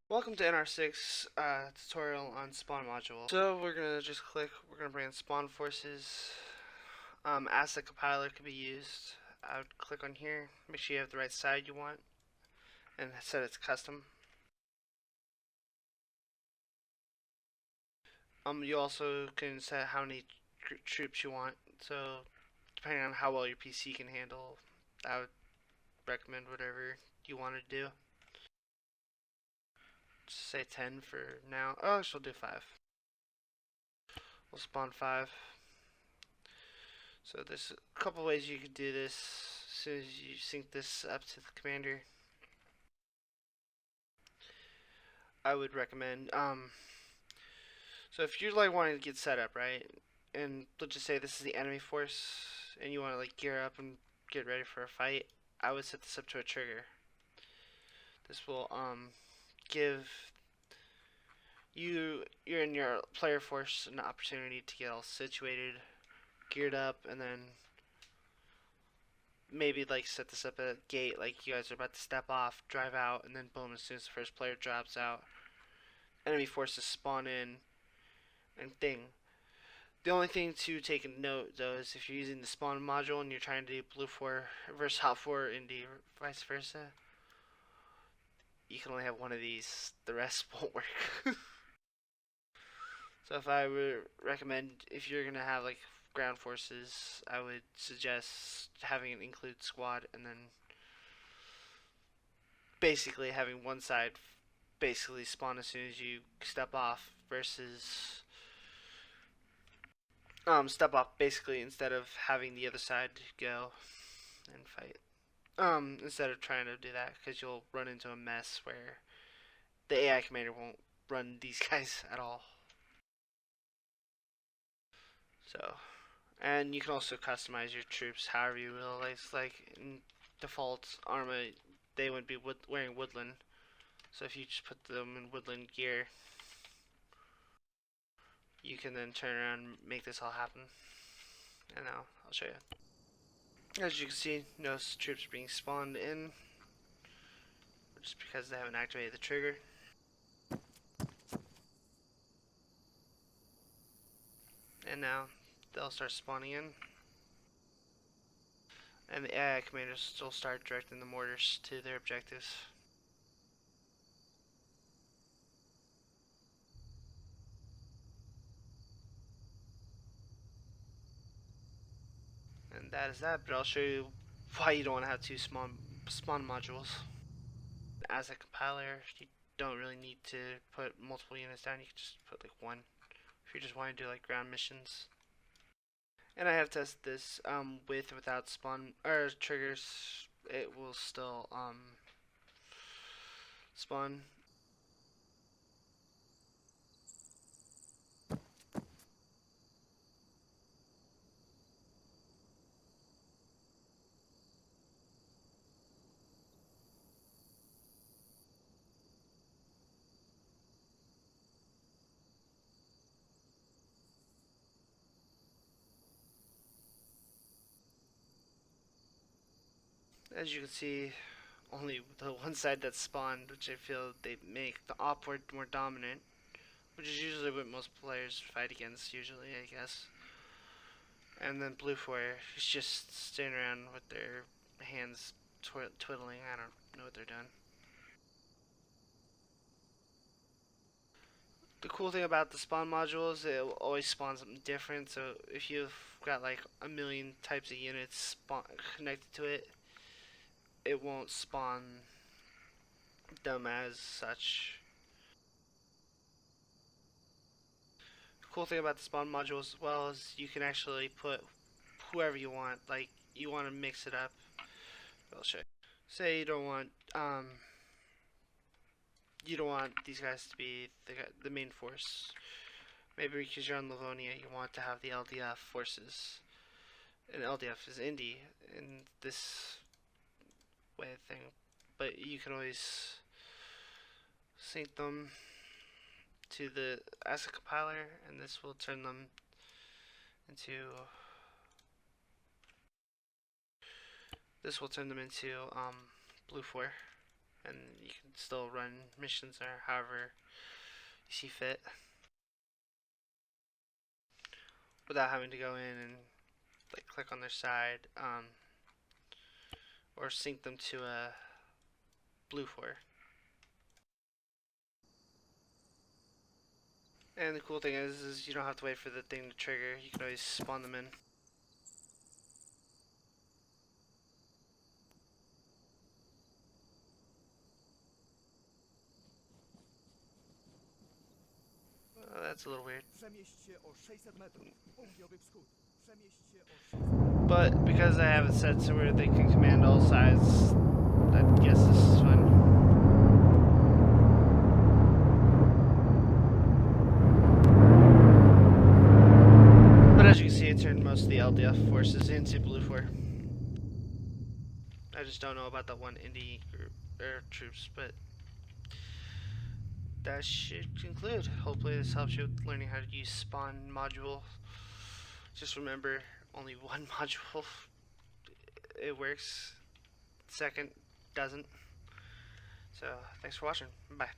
Welcome to NR6 tutorial on spawn module. So we're gonna bring in spawn forces. Asset compiler could be used. I would click on here, make sure you have the right side you want, and set it to custom. You also can set how many troops you want. So depending on how well your PC can handle, I would recommend whatever you want to do. Just say 10 for now. Oh, I shall do 5. We'll spawn 5. So there's a couple ways you could do this as soon as you sync this up to the commander. I would recommend so if you're like wanting to get set up, right, and let's just say this is the enemy force and you want to like gear up and get ready for a fight, I would set this up to a trigger. This will give you and your player force an opportunity to get all situated, geared up, and then maybe like set this up at a gate, like you guys are about to step off, drive out, and then boom, as soon as the first player drops out, enemy forces spawn in and thing. The only thing to take a note though is if you're using the spawn module and you're trying to do blue 4 versus hot 4 indie or vice versa, you can only have one of these, the rest won't work. So if I would recommend, if you're gonna have like ground forces, I would suggest having an include squad and then basically having one side basically spawn as soon as you step off versus step off basically instead of having the other side go and fight. Instead of trying to do that, because you'll run into a mess where the AI commander won't run these guys at all. So, and you can also customize your troops however you will. Like in default Arma, they would be wearing woodland. So if you just put them in woodland gear, you can then turn around and make this all happen. And now I'll show you. As you can see, no troops are being spawned in, just because they haven't activated the trigger. And now they'll start spawning in. And the AI commanders will start directing the mortars to their objectives. And that is that, but I'll show you why you don't want to have two spawn modules. As a compiler, you don't really need to put multiple units down, you can just put like one if you just want to do like ground missions. And I have tested this with or without spawn or triggers, it will still spawn. As you can see, only the one side that's spawned, which I feel they make the upward more dominant, which is usually what most players fight against, usually, I guess. And then blue 4 is just standing around with their hands twiddling. I don't know what they're doing. The cool thing about the spawn modules, it will always spawn something different. So if you've got like a million types of units connected to it, it won't spawn them as such. The cool thing about the spawn modules as well is you can actually put whoever you want. Like you want to mix it up. I'll show you. Say you don't want these guys to be the main force. Maybe because you're on Livonia, you want to have the LDF forces. And LDF is indie, and this way thing, but you can always sync them to the asset compiler, and this will turn them into Blue 4, and you can still run missions or however you see fit without having to go in and like click on their side or sync them to a Blue 4. And the cool thing is you don't have to wait for the thing to trigger. You can always spawn them in. That's a little weird. But because I have it set to where they can command all sides, I guess this is fun. But as you can see, it turned most of the LDF forces into Blue 4. I just don't know about that one indie group or troops, but that should conclude. Hopefully this helps you with learning how to use spawn module. Just remember, only one module it works, second doesn't. So thanks for watching. Bye.